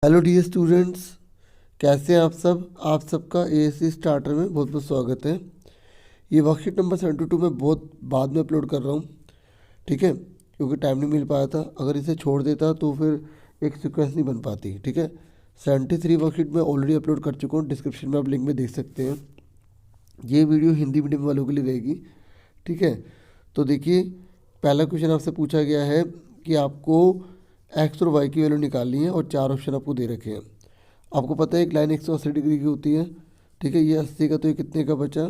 Hello dear students, कैसे हैं आप सब। आप सबका एएससी स्टार्टर में बहुत बहुत स्वागत है। ये वर्कशीट नंबर 72 मैं बहुत बाद में अपलोड कर रहा हूँ, ठीक है, क्योंकि टाइम नहीं मिल पाया था। अगर इसे छोड़ देता तो फिर एक सीक्वेंस नहीं बन पाती, ठीक है। 73 वर्कशीट मैं ऑलरेडी अपलोड कर चुका हूँ, डिस्क्रिप्शन में आप लिंक में देख सकते हैं। ये वीडियो हिंदी मीडियम वालों के लिए रहेगी, ठीक है। तो देखिए, पहला क्वेश्चन आपसे पूछा गया है कि आपको एक्स और वाई की वैल्यू निकालनी है और 4 ऑप्शन आपको दे रखे हैं। आपको पता है एक लाइन 180 डिग्री की होती है, ठीक है। ये 80 का, तो ये कितने का बचा,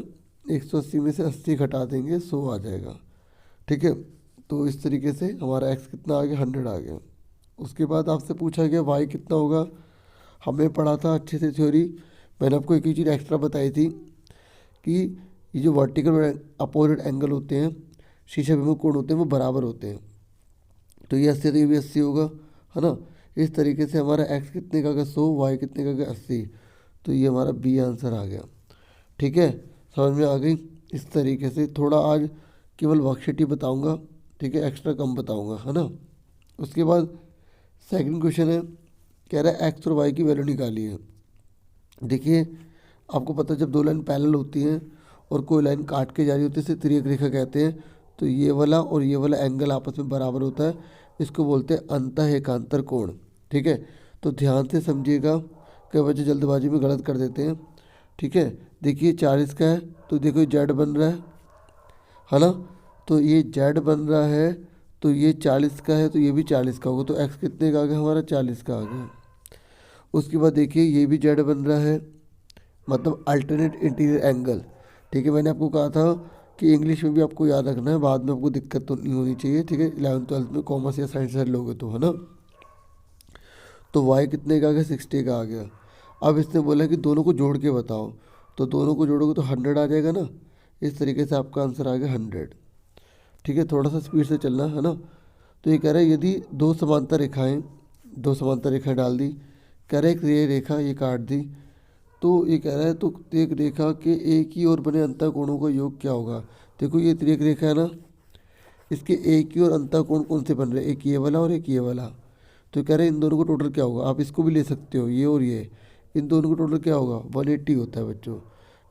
180 में से 80 घटा देंगे, 100 आ जाएगा, ठीक है। तो इस तरीके से हमारा एक्स कितना आ गया, 100 आ गया। उसके बाद आपसे पूछा गया वाई कितना होगा। हमने पढ़ा था अच्छे से थ्योरी। मैंने आपको एक ही चीज़ एक्स्ट्रा बताई थी कि ये जो वर्टिकल अपोजिट एंगल होते हैं, शीशा विमुख कोण होते हैं, वो बराबर होते हैं। तो ये 80 तो ये भी 80 होगा, है ना। इस तरीके से हमारा एक्स कितने का 100, वाई कितने का 80। तो ये हमारा बी आंसर आ गया, ठीक है। समझ में आ गई। इस तरीके से थोड़ा आज केवल वर्कशीट ही बताऊंगा, ठीक है, एक्स्ट्रा कम बताऊंगा, है ना। उसके बाद सेकंड क्वेश्चन है, कह रहा है एक्स और वाई की वैल्यू निकाली है। देखिए, आपको पता है जब दो लाइन पैरेलल होती हैं और कोई लाइन काट के जा रही होती है, इसे तिर्यक रेखा कहते हैं। तो ये वाला और ये वाला एंगल आपस में बराबर होता है, इसको बोलते हैं अंतः एकांतर कोण, ठीक है। तो ध्यान से समझिएगा, कई बच्चे जल्दबाजी में गलत कर देते हैं, ठीक है। देखिए 40 का है, तो देखो जेड बन रहा है ना। तो ये जेड बन रहा है, तो ये 40 का है, तो ये भी 40 का होगा। तो एक्स कितने का आ गया हमारा, 40 का आ गया। उसके बाद देखिए ये भी जेड बन रहा है, मतलब अल्टरनेट इंटीरियर एंगल, ठीक है। मैंने आपको कहा था कि इंग्लिश में भी आपको याद रखना है, बाद में आपको दिक्कत तो नहीं होनी चाहिए, ठीक है। 11th-12th में कॉमर्स या साइंस से लोगे तो, है ना। तो वाई कितने का आ गया, 60 का आ गया। अब इसने बोला कि दोनों को जोड़ के बताओ, तो दोनों को जोड़ोगे तो 100 आ जाएगा ना। इस तरीके से आपका आंसर आ गया 100, ठीक है। थोड़ा सा स्पीड से चलना, है ना। तो ये कह रहा है यदि दो समांतर रेखाएं डाल दी, कह रहा है एक ये रेखा ये काट दी, तो ये कह रहा है तो एक रेखा के एक ही ओर बने अंतःकोणों का योग क्या होगा। देखो ये एक रेखा है ना, इसके एक ही ओर अंतःकोण कौन से बन रहे हैं, एक ये वाला और एक ये वाला। तो कह रहे हैं इन दोनों को टोटल क्या होगा। आप इसको भी ले सकते हो, ये और ये, इन दोनों को टोटल क्या होगा, 180 होता है बच्चों।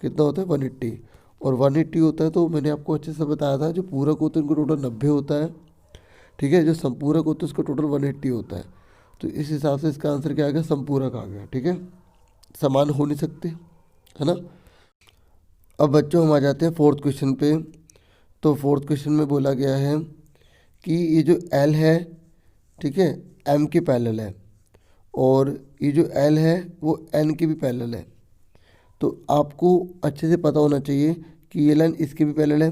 कितना होता है, 180। और 180 होता है, तो मैंने आपको अच्छे से बताया था, जो पूरक होते हैं उनको टोटल 90 होता है, ठीक है। जो संपूरक होते हैं उसका टोटल 180 होता है। तो इस हिसाब से इसका आंसर क्या आ गया, संपूरक आ गया, ठीक है। समान हो नहीं सकते, है ना। अब बच्चों हम आ जाते हैं फोर्थ क्वेश्चन पे। तो फोर्थ क्वेश्चन में बोला गया है कि ये जो एल है, ठीक है, एम के पैरेलल है, और ये जो एल है वो एन के भी पैरेलल है। तो आपको अच्छे से पता होना चाहिए कि ये लाइन इसके भी पैरेलल है,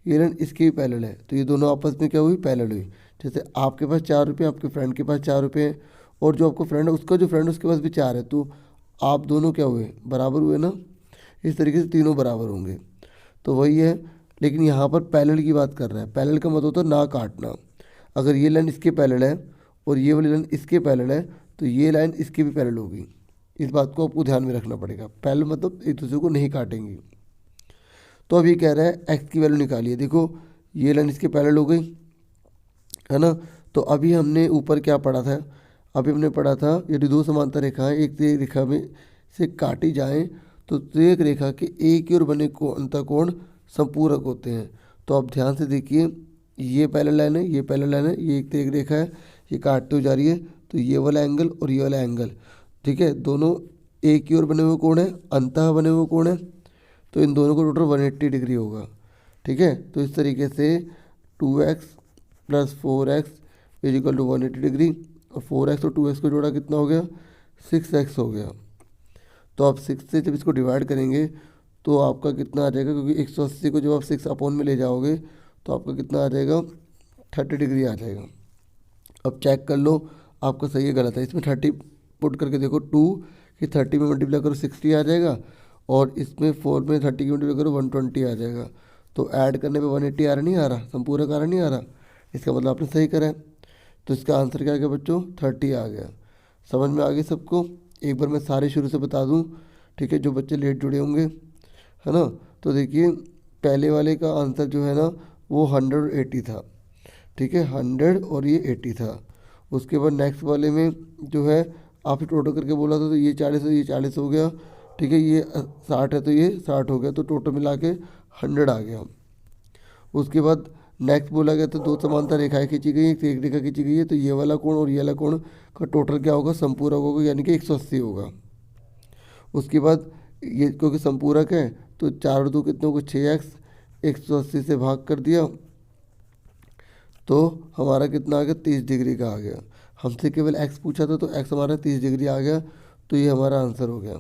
ये लाइन इसके भी पैरेलल है। तो ये दोनों आपस में क्या हुई, पैरेलल हुई। जैसे आपके पास 4 रुपये, आपके फ्रेंड के पास 4 रुपये हैं, और जो आपको फ्रेंड है उसका जो फ्रेंड है उसके पास भी 4 है, तो आप दोनों क्या हुए, बराबर हुए ना। इस तरीके से तीनों बराबर होंगे। तो वही है, लेकिन यहाँ पर पैरेलल की बात कर रहा है। पैरेलल का मतलब होता है ना काटना। अगर ये लाइन इसके पैरेलल है और ये वाली लाइन इसके पैरेलल है, तो ये लाइन इसके भी पैरेलल होगी। इस बात को आपको ध्यान में रखना पड़ेगा। पैरेलल मतलब एक दूसरे को नहीं काटेंगी। तो अब ये कह रहा है एक्स की वैल्यू निकालिए। देखो ये लाइन इसके पैरेलल हो गई, है ना। तो अभी हमने ऊपर क्या पढ़ा था, अभी हमने पढ़ा था यदि दो समांतर रेखाएं एक से एक रेखा में से काटी जाएं, तो एक रेखा के एक ही ओर बने अंतःकोण संपूरक होते हैं। तो आप ध्यान से देखिए, ये पैरेलल लाइन है, ये पैरेलल लाइन है, ये एक से एक रेखा है, ये काटते हुए जा रही है। तो ये वाला एंगल और ये वाला एंगल, ठीक है, दोनों एक ही ओर बने हुए कोण है, अंतः बने हुए कोण है। तो इन दोनों को टोटल 180 डिग्री होगा, ठीक है। तो इस तरीके से 2x plus 4x is equal to 180 degree, और 4x और 2x को जोड़ा कितना हो गया, 6x हो गया। तो आप 6 से जब इसको डिवाइड करेंगे तो आपका कितना आ जाएगा, क्योंकि 180 को जब आप 6 अपॉन में ले जाओगे तो आपका कितना आ जाएगा, 30 डिग्री आ जाएगा। अब चेक कर लो आपका सही है गलत है। इसमें 30 पुट करके देखो, 2 कि 30 में मल्टीप्लाई करो 60 आ जाएगा, और इसमें 4 में 30 की मल्टीप्लाई करो 120 आ जाएगा। तो ऐड करने पे 180 आ रहा नहीं आ रहा, संपूरक आ रहा नहीं आ रहा, इसका मतलब आपने सही करा है। तो इसका आंसर क्या आ गया बच्चों, 30 आ गया। समझ में आ गई सबको। एक बार मैं सारे शुरू से बता दूं, ठीक है, जो बच्चे लेट जुड़े होंगे, है ना। तो देखिए पहले वाले का आंसर जो है ना वो 180 था, ठीक है, 100 और ये 80 था। उसके बाद नेक्स्ट वाले में जो है आपसे टोटल करके बोला था, तो ये 40 है, ये 40 हो गया, ठीक है, ये 60 है तो ये 60 हो गया, तो टोटल मिला के 100 आ गया। उसके बाद नेक्स्ट बोला गया तो दो समांतर रेखाएं खींची गई, एक रेखा खींची गई है, तो ये वाला कोण और ये वाला कोण का टोटल क्या होगा, संपूरक होगा, यानी कि 180 होगा। उसके बाद ये क्योंकि संपूरक है तो 4 और 2 कितने को 6x, 180 से भाग कर दिया तो हमारा कितना आ गया, 30 डिग्री का आ गया। हमसे केवल x पूछा था तो x हमारा 30 डिग्री आ गया, तो ये हमारा आंसर हो गया।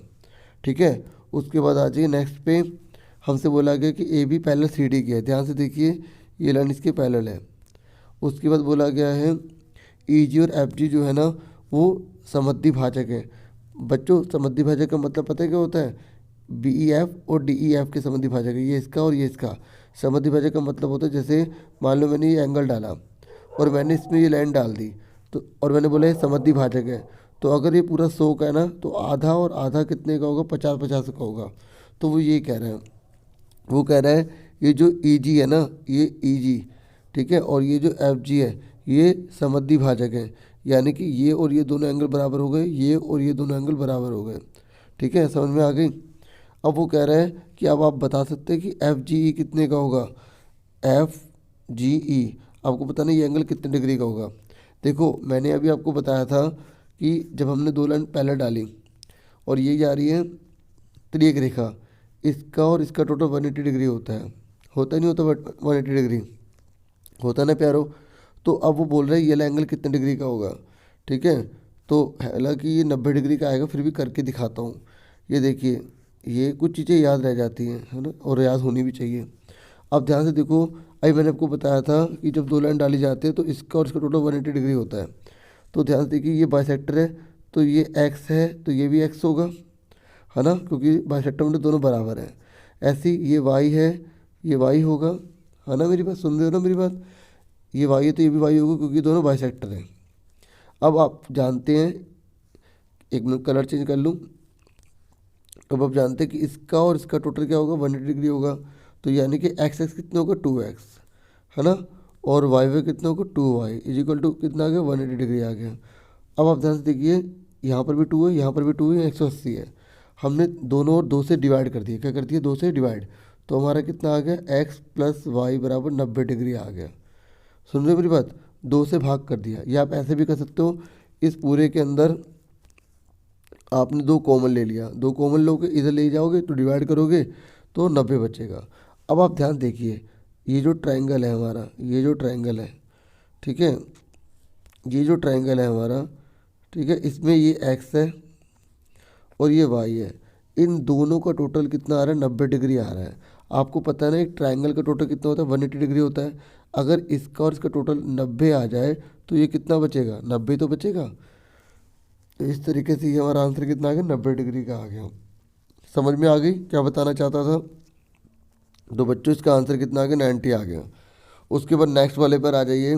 ठीक है, उसके बाद आ जाइए नेक्स्ट पे। हमसे बोला गया कि A B parallel C D की है, ध्यान से देखिए ये लाइन इसके पैरेलल है। उसके बाद बोला गया है ई जी और एफ जी जो है ना वो समद्वि भाजक है। बच्चों समद्वि भाजक का मतलब पता है क्या होता है, बी ई एफ और डी ई एफ के समद्वि भाजक है, ये इसका और ये इसका। समद्वि भाजक का मतलब होता है जैसे मान लो मैंने ये एंगल डाला और मैंने इसमें ये लाइन डाल दी, तो और मैंने बोला ये समद्वि भाजक है, तो अगर ये पूरा 100 का है ना तो आधा और आधा कितने का होगा, 50-50 का होगा। तो वो ये कह रहे हैं, वो कह रहा है ये जो ई जी है ना, ये ई जी, ठीक है, और ये जो एफ जी है ये समद्वि भाजक है, यानी कि ये और ये दोनों एंगल बराबर हो गए, ये और ये दोनों एंगल बराबर हो गए। ठीक है, समझ में आ गई। अब वो कह रहा है कि अब आप बता सकते हैं कि एफ जी ई कितने का होगा, एफ जी ई आपको पता नहीं ये एंगल कितने डिग्री का होगा। देखो मैंने अभी आपको बताया था कि जब हमने दो लाइन पहले डाली और ये जा रही है त्रिक रेखा, इसका और इसका टोटल 180 डिग्री होता है, होता नहीं होता 180 डिग्री होता ना प्यारो। तो अब वो बोल रहे हैं ये वाला एंगल कितने डिग्री का होगा। ठीक है, तो हालांकि ये 90 डिग्री का आएगा, फिर भी करके दिखाता हूँ। ये देखिए ये कुछ चीज़ें याद रह जाती हैं, है ना, और याद होनी भी चाहिए। अब ध्यान से देखो, अभी मैंने आपको बताया था कि जब दो लाइन डाली जाती है तो इसका और इसका टोटल 180 डिग्री होता है। तो ध्यान से देखिए ये बाइसेक्टर है तो ये x है तो ये भी x होगा, है ना, क्योंकि बाइसेक्टर में दोनों बराबर हैं। ऐसी ये y है, ये y होगा, है ना, मेरी बात सुन रहे हो ना मेरी बात, ये y है तो ये भी y होगा क्योंकि दोनों बाइसेक्टर हैं। अब आप जानते हैं, एक मिनट कलर चेंज कर लूँ। अब आप जानते हैं कि इसका और इसका टोटल क्या होगा, 180 डिग्री होगा, तो यानी कि एक्स एक्स कितना होगा 2x, है ना, और वाई वाई कितना होगा 2y इज इक्वल टू कितना आ गया 180 डिग्री आ गया। अब आप ध्यान से देखिए यहाँ पर भी 2 है, यहाँ पर भी 2 है, 180 है, हमने दोनों और 2 से डिवाइड कर दिया, क्या कर दिया 2 से डिवाइड, तो हमारा कितना आ गया x + y बराबर 90 डिग्री आ गया। सुन रहे मेरी बात, 2 से भाग कर दिया, या आप ऐसे भी कर सकते हो, इस पूरे के अंदर आपने 2 कॉमन ले लिया, 2 कॉमन लोगे इधर ले जाओगे तो डिवाइड करोगे तो 90 बचेगा। अब आप ध्यान देखिए ये जो ट्रायंगल है हमारा, ये जो ट्रायंगल है, ठीक है, ये जो ट्रायंगल है हमारा, ठीक है, इसमें ये x है और ये y है, इन दोनों का टोटल कितना आ रहा है 90 डिग्री आ रहा है। आपको पता है ना एक ट्रायंगल का टोटल कितना होता है 180 डिग्री होता है। अगर इसका और इसका टोटल 90 आ जाए तो ये कितना बचेगा, 90 तो बचेगा। तो इस तरीके से ये हमारा आंसर कितना आ गया 90 डिग्री का आ गया। समझ में आ गई क्या बताना चाहता था। तो बच्चों इसका आंसर कितना आ गया 90 आ गया। उसके बाद नेक्स्ट वाले पर आ जाइए।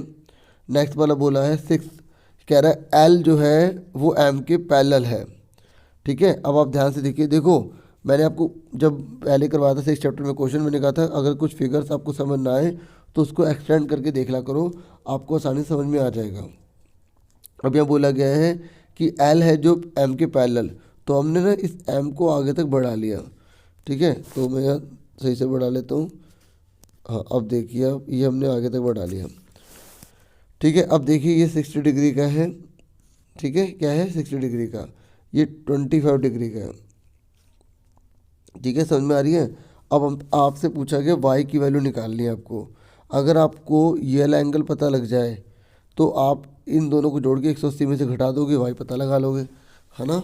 नेक्स्ट वाला बोला है 6, कह रहा है एल जो है वो एम के पैरेलल है। ठीक है, अब आप ध्यान से देखिए, देखो मैंने आपको जब पहले करवाया था 6 चैप्टर में क्वेश्चन, मैंने कहा था अगर कुछ फिगर्स आपको समझ ना आए तो उसको एक्सटेंड करके देख ला करो, आपको आसानी से समझ में आ जाएगा। अब यहाँ बोला गया है कि एल है जो एम के पैरेलल, तो हमने ना इस एम को आगे तक बढ़ा लिया। ठीक है, तो मैं यहाँ सही से बढ़ा लेता हूँ। हाँ अब देखिए, अब ये हमने आगे तक बढ़ा लिया। ठीक है, अब देखिए ये 60 डिग्री का है, ठीक है, क्या है 60 डिग्री का, ये 25 डिग्री का है। ठीक है, समझ में आ रही है। अब हम आपसे पूछा गया वाई की वैल्यू निकालनी है आपको। अगर आपको ये वाला एंगल पता लग जाए तो आप इन दोनों को जोड़ के 180 में से घटा दोगे, वाई पता लगा लोगे, है ना,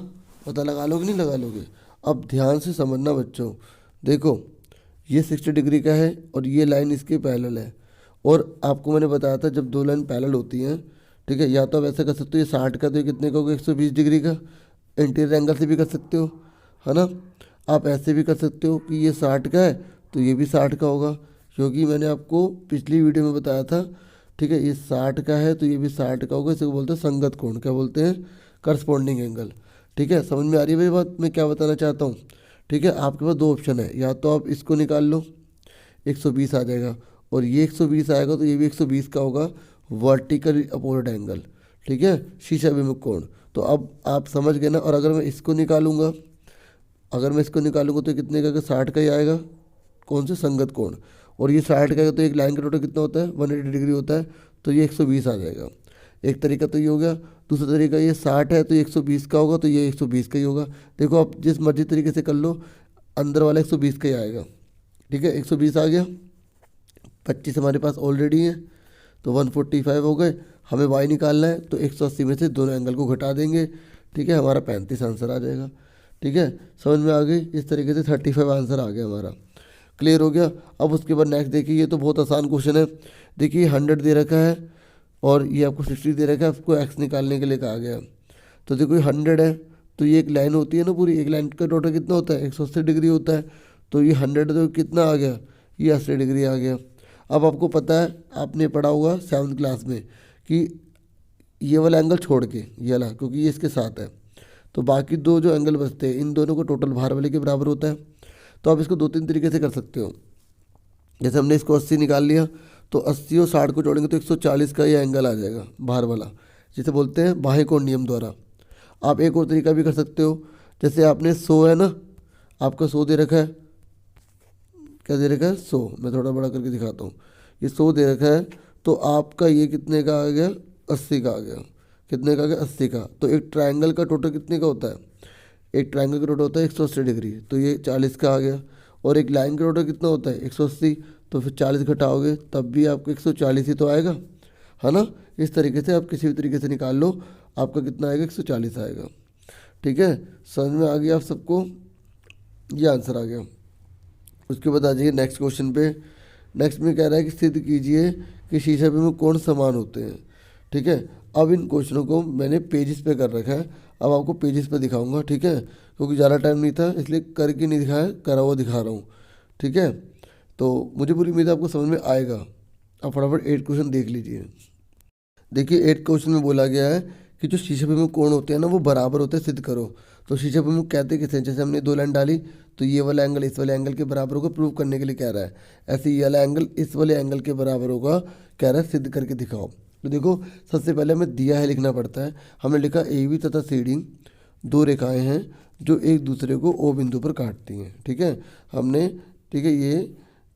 पता लगा लोगे नहीं लगा लोगे। अब ध्यान से समझना बच्चों, देखो ये 60 डिग्री का है और ये लाइन इसके पैरेलल है, और आपको मैंने बताया था जब दो लाइन पैरेलल होती हैं, ठीक है, या तो आप ऐसा कर सकते हो ये 60 का तो ये कितने का होगा 120 डिग्री का, इंटीरियर एंगल से भी कर सकते हो, है ना। आप ऐसे भी कर सकते हो कि ये 60 का है तो ये भी 60 का होगा, क्योंकि मैंने आपको पिछली वीडियो में बताया था, ठीक है, ये 60 का है तो ये भी 60 का होगा, इसे बोलते हैं संगत कोण, क्या बोलते हैं, करस्पॉन्डिंग एंगल। ठीक है, समझ में आ रही है मेरी बात, मैं क्या बताना चाहता हूँ। ठीक है, आपके पास 2 ऑप्शन है, या तो आप इसको निकाल लो 120 आ जाएगा, और ये 120 आएगा तो ये भी 120 का होगा, वर्टिकल अपोजिट एंगल, ठीक है, शीर्षाभिमुख कोण। तो अब आप समझ गए ना। और अगर मैं इसको निकालूंगा, अगर मैं इसको निकालूंगा तो कितने का 60 का ही आएगा, कौन से संगत कोण। और ये 60 का है तो एक लाइन का टोटल कितना होता है 180 डिग्री होता है, तो ये 120 आ जाएगा। एक तरीका तो ये हो गया। दूसरा तरीका ये 60 है तो ये 120 का होगा, तो ये 120 का ही होगा। देखो आप जिस मर्जी तरीके से कर लो, अंदर वाला 120 का ही आएगा। ठीक है, 120 आ गया। 25 हमारे पास ऑलरेडी है, तो 145 हो गए। हमें y निकालना है, तो 180 में से दोनों एंगल को घटा देंगे। ठीक है, हमारा 35 आंसर आ जाएगा। ठीक है, समझ में आ गई। इस तरीके से 35 आंसर आ गया हमारा। क्लियर हो गया। अब उसके बाद नेक्स्ट देखिए, ये तो बहुत आसान क्वेश्चन है। देखिए 100 दे रखा है और ये आपको 60 दे रखा है, आपको x निकालने के लिए कहा गया। तो देखो 100 है, तो ये एक लाइन होती है ना पूरी, एक लाइन का टोटल कितना होता है 180 डिग्री होता है। तो ये 100 तो कितना आ गया, ये 80 डिग्री आ गया। अब आपको पता है, आपने पढ़ा होगा 7th क्लास में कि ये वाला एंगल छोड़ के ये वाला, क्योंकि ये इसके साथ है, तो बाकी दो जो एंगल बचते हैं इन दोनों को टोटल भार वाले के बराबर होता है। तो आप इसको 2-3 तरीके से कर सकते हो। जैसे हमने इसको 80 निकाल लिया, तो 80 और 60 को जोड़ेंगे तो 140 का ये एंगल आ जाएगा भार वाला, जिसे बोलते हैं बाह्य कोण नियम द्वारा। आप एक और तरीका भी कर सकते हो। जैसे आपने 100 है ना, आपका 100 दे रखा है, क्या दे रखा है 100, मैं थोड़ा बड़ा करके दिखाता हूँ। ये 100 दे रखा है, तो आपका ये कितने का आ गया 80 का आ गया। कितने का आ गया 80 का। तो एक ट्रायंगल का टोटल कितने का होता है, एक ट्रायंगल का टोटल होता है 180 डिग्री, तो ये 40 का आ गया। और एक लाइन का टोटल कितना होता है 180, तो फिर 40 घटाओगे तब भी आपको 140 ही तो आएगा, है ना। इस तरीके से आप किसी भी तरीके से निकाल लो, आपका कितना आएगा 140 आएगा। ठीक है, समझ में आ गया आप सबको, ये आंसर आ गया। उसके बाद आ जाइए नेक्स्ट क्वेश्चन पे। नेक्स्ट में कह रहा है कि सिद्ध कीजिए कि शीशाभिमुख कोण समान होते हैं। ठीक है, अब इन क्वेश्चनों को मैंने पेजेस पे कर रखा है, अब आपको पेजेस पे दिखाऊंगा। ठीक है, क्योंकि ज़्यादा टाइम नहीं था इसलिए करके नहीं दिखाया, करा हुआ दिखा रहा हूँ। ठीक है, तो मुझे पूरी उम्मीद है आपको समझ में आएगा। अब फटाफट 8 क्वेश्चन देख लीजिए। देखिए 8 क्वेश्चन में बोला गया है कि जो शीशाभिमुख कोण होते हैं ना वो बराबर होते हैं, सिद्ध करो। तो शीशाभिमुख कहते किसे हैं, जैसे हमने 2 लाइन डाली, तो ये वाला एंगल इस वाले एंगल के बराबर होगा, प्रूव करने के लिए कह रहा है। ऐसे ये वाला एंगल इस वाले एंगल के बराबर होगा, कह रहा है सिद्ध करके दिखाओ। तो देखो सबसे पहले हमें दिया है लिखना पड़ता है। हमने लिखा AB तथा CD 2 रेखाएं हैं जो एक दूसरे को O बिंदु पर काटती हैं। ठीक है, हमने, ठीक है, ये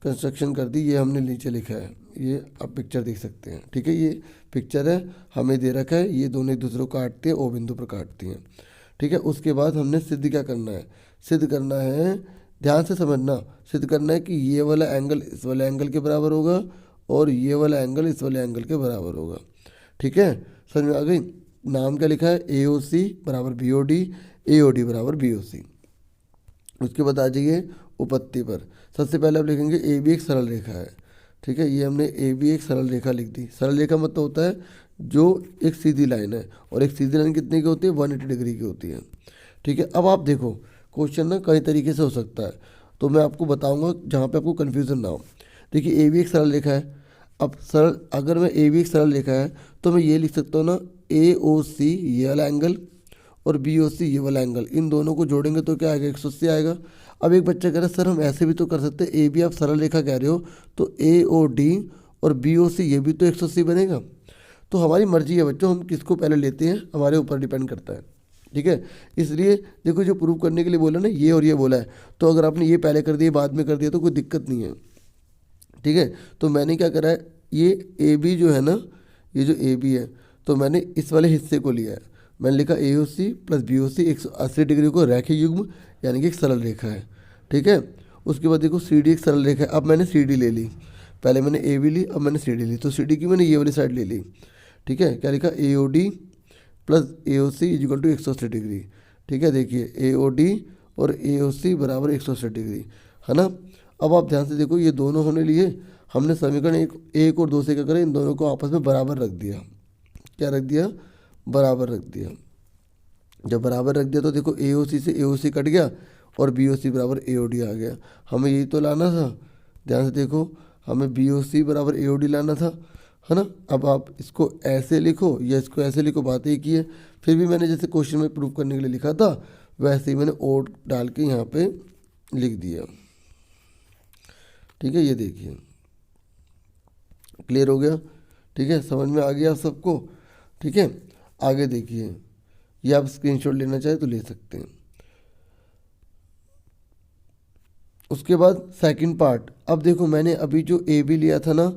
कंस्ट्रक्शन कर दी, ये हमने नीचे लिखा है, ये आप पिक्चर देख सकते हैं। ठीक है, ये पिक्चर है, हमें दे रखा है, ये दोनों एक दूसरे को काटते हैं, O बिंदु पर काटती हैं। ठीक है, उसके बाद हमने सिद्ध क्या करना है, सिद्ध करना है, ध्यान से समझना, सिद्ध करना है कि ये वाला एंगल इस वाले एंगल के बराबर होगा और ये वाला एंगल इस वाले एंगल के बराबर होगा। ठीक है, समझ में आ गई। नाम क्या लिखा है, AOC बराबर BOD, AOD बराबर BOC। उसके बाद आ जाइए उपपत्ति पर। सबसे पहले आप लिखेंगे AB एक सरल रेखा है। ठीक है, ये हमने AB एक सरल रेखा लिख दी। सरल रेखा मतलब होता है जो एक सीधी लाइन है, और एक सीधी लाइन कितने की होती है 180 डिग्री की होती है। ठीक है, अब आप देखो क्वेश्चन ना कई तरीके से हो सकता है, तो मैं आपको बताऊंगा जहाँ पे आपको कन्फ्यूज़न ना हो। देखिए AB एक सरल रेखा है, अब सरल, अगर मैं AB एक सरल रेखा है तो मैं ये लिख सकता हूँ ना, AOC ये वाला एंगल और BOC ये वाला एंगल, इन दोनों को जोड़ेंगे तो क्या आएगा 180 आएगा। अब एक बच्चा कह रहा है सर हम ऐसे भी तो कर सकते हैं, AB आप सरल रेखा कह रहे हो तो AOD और BOC ये भी तो 180 बनेगा। तो हमारी मर्जी है बच्चों, हम किसको पहले लेते हैं हमारे ऊपर डिपेंड करता है। ठीक है, इसलिए देखो जो प्रूव करने के लिए बोला ना, ये और ये बोला है, तो अगर आपने ये पहले कर दिया बाद में कर दिया तो कोई दिक्कत नहीं है। ठीक है, तो मैंने क्या करा है, ये AB जो है ना, ये जो AB है, तो मैंने इस वाले हिस्से को लिया है, मैंने लिखा AOC प्लस BOC 180 डिग्री को रैखिक युग्म यानी कि एक सरल रेखा है। ठीक है, उसके बाद देखो CD एक सरल रेखा है, अब मैंने CD ले ली, पहले मैंने AB ली, अब मैंने CD ली, तो CD की मैंने ये वाली साइड ले ली। ठीक है, क्या लिखा AOD plus AOC is equal to 180 degree. ठीक है, देखिए AOD और AOC बराबर 180 डिग्री, है ना। अब आप ध्यान से देखो, ये दोनों होने लिए हमने समीकरण एक और 2 से क्या करें, इन दोनों को आपस में बराबर रख दिया। क्या रख दिया, बराबर रख दिया। जब बराबर रख दिया तो देखो AOC से AOC कट गया और BOC बराबर AOD आ गया। हमें यही तो लाना था, ध्यान से देखो, हमें BOC बराबर AOD लाना था, है ना। अब आप इसको ऐसे लिखो या इसको ऐसे लिखो, बात एक ही है। फिर भी मैंने जैसे क्वेश्चन में प्रूव करने के लिए लिखा था वैसे ही मैंने ओड डाल के यहाँ पे लिख दिया। ठीक है, ये देखिए क्लियर हो गया। ठीक है, समझ में आ गया आप सबको। ठीक है, आगे देखिए, ये आप स्क्रीनशॉट लेना चाहे तो ले सकते हैं। उसके बाद सेकंड पार्ट, अब देखो मैंने अभी जो ए बी लिया था ना,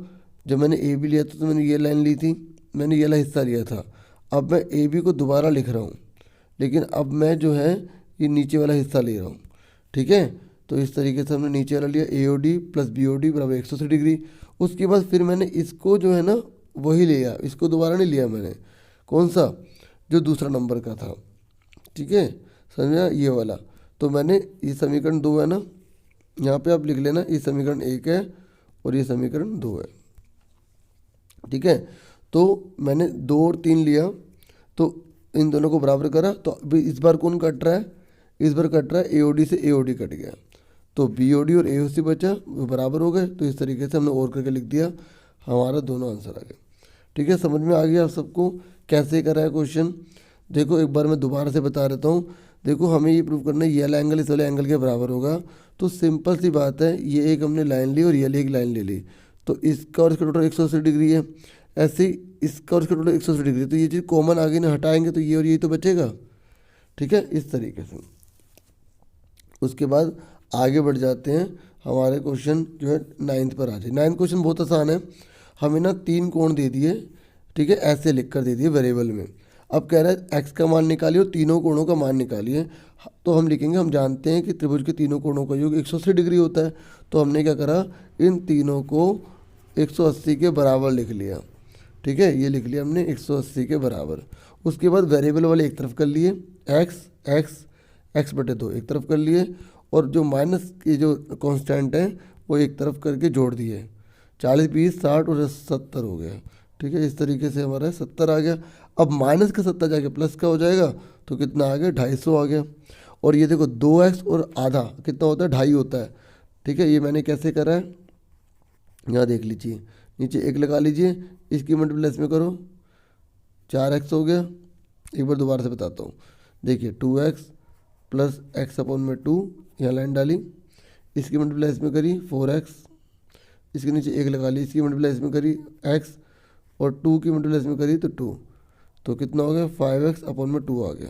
जब मैंने ए बी लिया था तो मैंने ये लाइन ली थी, मैंने ये वाला हिस्सा लिया था। अब मैं ए बी को दोबारा लिख रहा हूँ, लेकिन अब मैं जो है ये नीचे वाला हिस्सा ले रहा हूँ। ठीक है, तो इस तरीके से हमने नीचे वाला लिया A O D plus B O D बराबर 180 डिग्री। उसके बाद फिर मैंने इसको जो है ना वही लिया, इसको दोबारा नहीं लिया मैंने, कौन सा, जो दूसरा नंबर का था। ठीक है, समझा, ये वाला। तो मैंने ये समीकरण 2 है ना, यहाँ पे आप लिख लेना, ये समीकरण 1 है और ये समीकरण 2 है। ठीक है, तो मैंने 2 और 3 लिया, तो इन दोनों को बराबर करा, तो अभी इस बार कौन कट रहा है, इस बार कट रहा है एओडी से एओडी कट गया, तो बीओडी और एओसी बचा, वो बराबर हो गए। तो इस तरीके से हमने और करके लिख दिया, हमारा दोनों आंसर आ गए। ठीक है, समझ में आ गया आप सबको कैसे करा है क्वेश्चन। देखो एक बार मैं दोबारा से बता देता हूँ। देखो हमें ये प्रूव करना है ये वाला एंगल इस वाले एंगल के बराबर होगा, तो सिंपल सी बात है, ये एक हमने लाइन ली और ये वाली एक लाइन ले ली, तो इसका और इसका टोटल 180 डिग्री है। ऐसे ही इसका और इसका टोटल 180 डिग्री, तो ये चीज़ कॉमन आगे ना हटाएंगे तो ये और ये तो बचेगा। ठीक है, इस तरीके से। उसके बाद आगे बढ़ जाते हैं, हमारे क्वेश्चन जो है 9th पर आ जाए। 9th क्वेश्चन बहुत आसान है, हमें ना 3 कोण दे दिए। ठीक है, ऐसे लिख कर दे दिए वेरिएबल में। अब कह रहा है एक्स का मान निकालिए और तीनों कोणों का मान निकालिए। तो हम लिखेंगे, हम जानते हैं कि त्रिभुज के तीनों कोणों का योग 180 डिग्री होता है, तो हमने क्या करा, इन तीनों को 180 के बराबर लिख लिया। ठीक है, ये लिख लिया हमने 180 के बराबर। उसके बाद वेरिएबल वाले एक तरफ कर लिए, एक्स एक्स एक्स बटे 2 एक तरफ कर लिए, और जो माइनस की जो कांस्टेंट है वो एक तरफ करके जोड़ दिए। 40 20 60 और 70 हो गया। ठीक है, इस तरीके से हमारा 70 आ गया। अब माइनस का 70 जाके प्लस का हो जाएगा, तो कितना आ गया, 250 आ गया। और ये देखो 2x और आधा कितना होता है, 2.5 होता है। ठीक है, ये मैंने कैसे करा है, यहाँ देख लीजिए, नीचे 1 लगा लीजिए, इसकी मल्टीप्लाई इसमें करो, 4x हो गया। एक बार दोबारा से बताता हूँ, देखिए 2x प्लस एक्स अपॉन में 2, यहाँ लाइन डाली, इसकी मल्टीप्लाई इसमें करी 4x, इसके नीचे 1 लगा ली, इसकी मल्टीप्लाई इसमें करी x, और 2 की मल्टीप्लाई इसमें करी तो 2, तो कितना हो गया, 5x अपॉन में 2 आ गया।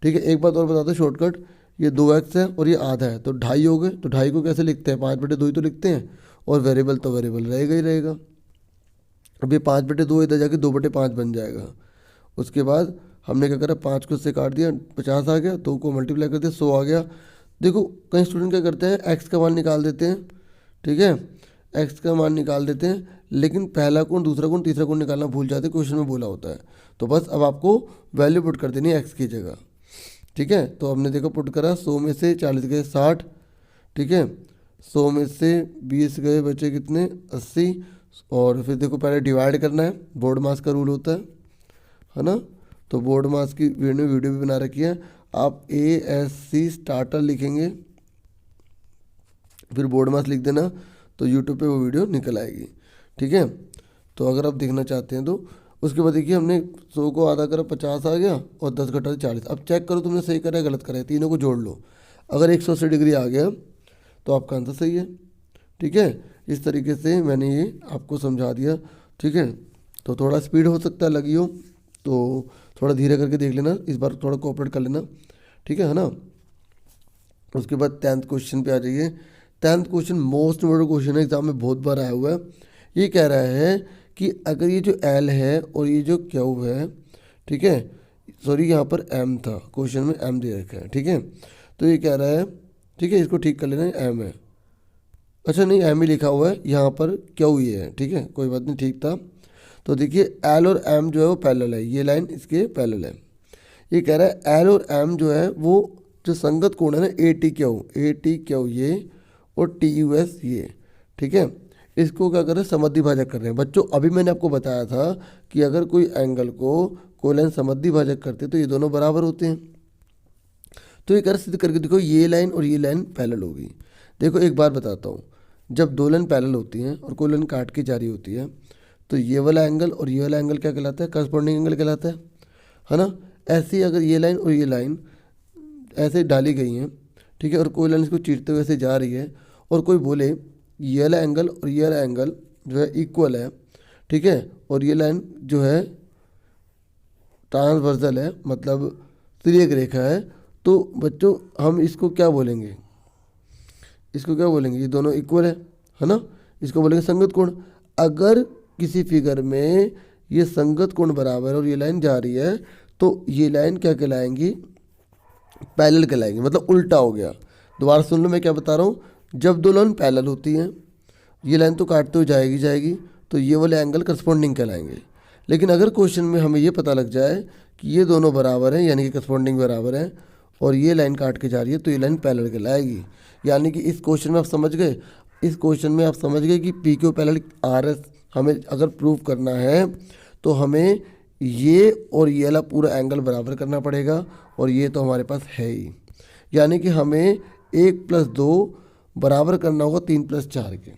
ठीक है, एक बात और बता दो शॉर्टकट, ये 2x है और ये आधा है, तो 2.5 हो गए। तो 2.5 को कैसे लिखते हैं, 5/2 ही तो लिखते हैं, और वेरिएबल तो वेरिएबल रहेगा ही रहेगा। अब ये 5/2 इधर जाके 2/5 बन जाएगा। उसके बाद हमने क्या करा, 5 को इससे काट दिया, 50 आ गया, 2 को मल्टीप्लाई कर दिया, 100 आ गया। देखो कई स्टूडेंट क्या करते हैं, एक्स का मान निकाल देते हैं। ठीक है, एक्स का मान निकाल देते हैं, लेकिन पहला कोण, दूसरा कोण, तीसरा कोण निकालना भूल जाते हैं, क्वेश्चन में बोला होता है। तो बस अब आपको वैल्यू पुट कर देनी है एक्स की जगह। ठीक है, तो हमने देखो पुट करा, 100 में से 40 गए 60। ठीक है, 100 में से 20 गए, बचे कितने, 80। और फिर देखो पहले डिवाइड करना है, बोर्ड मास का रूल होता है ना। तो बोर्ड मास की वीडियो भी बना रखी है, आप ASC स्टार्टर लिखेंगे, फिर बोर्ड मास लिख देना, तो यूट्यूब पे वो वीडियो निकल आएगी। ठीक है, तो अगर आप देखना चाहते हैं तो। उसके बाद देखिए हमने 100 को आधा करा, 50 आ गया, और 10 घटा 40। अब चेक करो तुमने सही करा है गलत करा है, तीनों को जोड़ लो। अगर 180 डिग्री आ गया तो आपका आंसर सही है। ठीक है, इस तरीके से मैंने ये आपको समझा दिया। ठीक है, तो थोड़ा स्पीड हो सकता है लगी हो, तो थोड़ा धीरे करके देख लेना, इस बार थोड़ा कोऑपरेट कर लेना। ठीक है ना। उसके बाद 10th क्वेश्चन पे आ जाइए। 10th question most important question है, एग्जाम में बहुत बार आया हुआ है। ये कह रहा है कि अगर ये जो L है और ये जो Q है, ठीक है, सॉरी यहाँ पर M था, क्वेश्चन में M दे रखा है। ठीक है, तो ये कह रहा है, ठीक है, इसको ठीक कर लेना, M है, अच्छा नहीं M ही लिखा हुआ है, यहाँ पर Q ही है। ठीक है, कोई बात नहीं, ठीक था। तो देखिए L और M जो है वो पैरेलल है, ये लाइन इसके पैरेलल है। ये कह रहा है L और M जो है वो जो संगत कोण है ना, ATQ ये और TUS ये। ठीक है, इसको क्या कर रहे हैं, समद्विभाजक कर रहे हैं। बच्चों अभी मैंने आपको बताया था कि अगर कोई एंगल को कोई लाइन समद्विभाजक करते तो ये दोनों बराबर होते हैं। तो ये कर सिद्ध करके देखो, ये लाइन और ये लाइन पैरेलल होगी। देखो एक बार बताता हूँ, जब 2 लाइन पैरेलल होती हैं और कोई लाइन काट के जा रही होती है, तो ये वाला एंगल और ये वाला एंगल क्या कहलाता है, करस्पॉन्डिंग एंगल कहलाता है ना। ऐसे ही अगर ये लाइन और ये लाइन ऐसे डाली गई हैं, ठीक है, और कोई लाइन इसको चीरते हुए ऐसे जा रही है, और कोई बोले ये वाला एंगल और ये वाला एंगल जो है इक्वल है, ठीक है, और ये लाइन जो है ट्रांसवर्सल है, मतलब तिर्यक रेखा है, तो बच्चों हम इसको क्या बोलेंगे, इसको क्या बोलेंगे, ये दोनों इक्वल है ना, इसको बोलेंगे संगत कोण। अगर किसी फिगर में ये संगत कोण बराबर है और ये लाइन जा रही है तो ये लाइन क्या कहलाएंगी, पैरेलल कहलाएंगी, मतलब उल्टा हो गया। दोबारा सुन लो मैं क्या बता रहा हूँ, जब दो लाइन पैरेलल होती हैं, ये लाइन तो काटते हुए जाएगी, तो ये वाले एंगल करस्पॉन्डिंग कहलाएंगे। लेकिन अगर क्वेश्चन में हमें ये पता लग जाए कि ये दोनों बराबर हैं, यानी कि करस्पॉन्डिंग बराबर है, और ये लाइन काट के जा रही है, तो ये लाइन पैरेलल कहलाएगी। यानी कि इस क्वेश्चन में आप समझ गए, इस क्वेश्चन में आप समझ गए कि P Q parallel R S हमें अगर प्रूव करना है तो हमें ये और ये वाला पूरा एंगल बराबर करना पड़ेगा, और ये तो हमारे पास है ही। यानी कि हमें 1+2 बराबर करना होगा 3+4 के,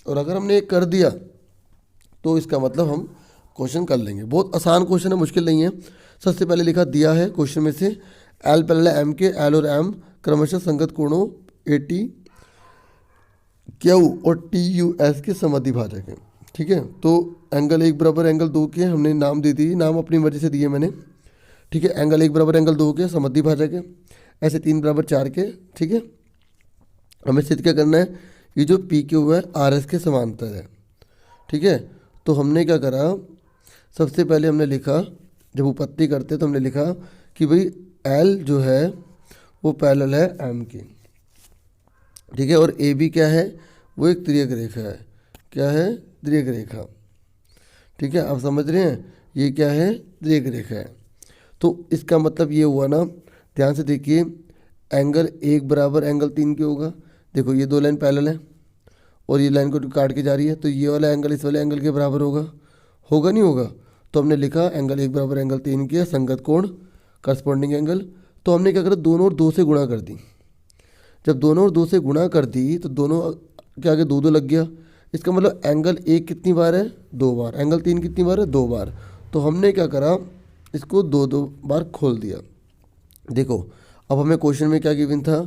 और अगर हमने एक कर दिया तो इसका मतलब हम क्वेश्चन कर लेंगे। बहुत आसान क्वेश्चन है, मुश्किल नहीं है। सबसे पहले लिखा दिया है क्वेश्चन में से, एल पैरेलल एम के, एल और एम क्रमशः संगत कोणों AT क्यू और TUS के समद्विभाजक हैं। ठीक है, तो एंगल 1 बराबर एंगल 2 के हमने नाम दे दी, नाम अपनी मर्जी से दिए मैंने। ठीक है, एंगल 1 बराबर एंगल 2 के समद्विभाजक है, ऐसे 3 बराबर 4 के। ठीक है, हमें सिद्ध क्या करना है, ये जो PQ है RS के समांतर है। ठीक है, तो हमने क्या करा, सबसे पहले हमने लिखा, जब उपपत्ति करते तो हमने लिखा कि भाई L जो है वो पैरेलल है M की। ठीक है, और AB क्या है, वो एक तिर्यक रेखा है। क्या है, तिर्यक रेखा। ठीक है, आप समझ रहे हैं, ये क्या है, तिर्यक रेखा है। तो इसका मतलब ये हुआ ना, ध्यान से देखिए, एंगल 1 बराबर एंगल 3 के होगा। देखो ये दो लाइन पैरेलल है और ये लाइन को काट के जा रही है, तो ये वाला एंगल इस वाले एंगल के बराबर होगा नहीं होगा। तो हमने लिखा एंगल 1 बराबर एंगल 3 के संगत कोण करस्पॉन्डिंग एंगल। तो हमने क्या करा, दोनों और 2 से गुणा कर दी। जब दोनों और 2 से गुणा कर दी तो दोनों के आगे 2 लग गया। इसका मतलब एंगल 1 कितनी बार है, 2 बार, एंगल 3 कितनी बार है, 2 बार। तो हमने क्या करा, इसको 2 बार खोल दिया। देखो अब हमें क्वेश्चन में क्या गिवन था,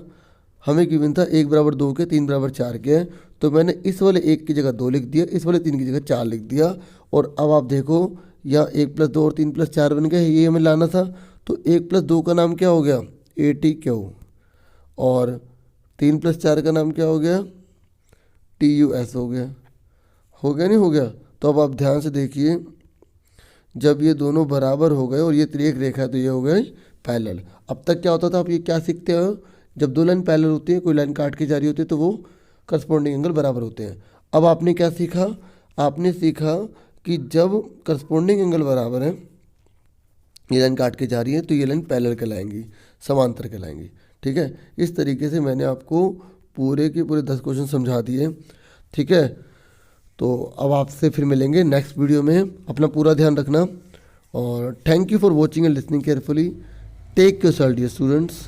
हमें गिवन था 1 बराबर 2 के, 3 बराबर 4 के। तो मैंने इस वाले 1 की जगह 2 लिख दिया, इस वाले 3 की जगह 4 लिख दिया। और अब आप देखो, या 1+2 और 3+4 बन गया, ये हमें लाना था। तो 1+2 का नाम क्या हो गया, ATQ, और 3+4 का नाम क्या हो गया, TUS हो गया। नहीं हो गया। तो अब आप ध्यान से देखिए, जब ये दोनों बराबर हो गए और ये तिर्यक रेखा है तो ये हो गए पैरेलल। अब तक क्या होता था, आप ये क्या सीखते हो, जब दो लाइन पैरेलल होती है, कोई लाइन काट के जा रही होती है, तो वो करस्पॉन्डिंग एंगल बराबर होते हैं। अब आपने क्या सीखा, आपने सीखा कि जब करस्पॉन्डिंग एंगल बराबर है, ये लाइन काट के जा रही है, तो ये लाइन पैरेलल कहलाएंगी, समांतर कहलाएंगी। ठीक है, इस तरीके से मैंने आपको पूरे के पूरे 10 क्वेश्चन समझा दिए। ठीक है, तो अब आपसे फिर मिलेंगे नेक्स्ट वीडियो में। अपना पूरा ध्यान रखना, और thank you for watching and listening carefully. Take yourself dear students.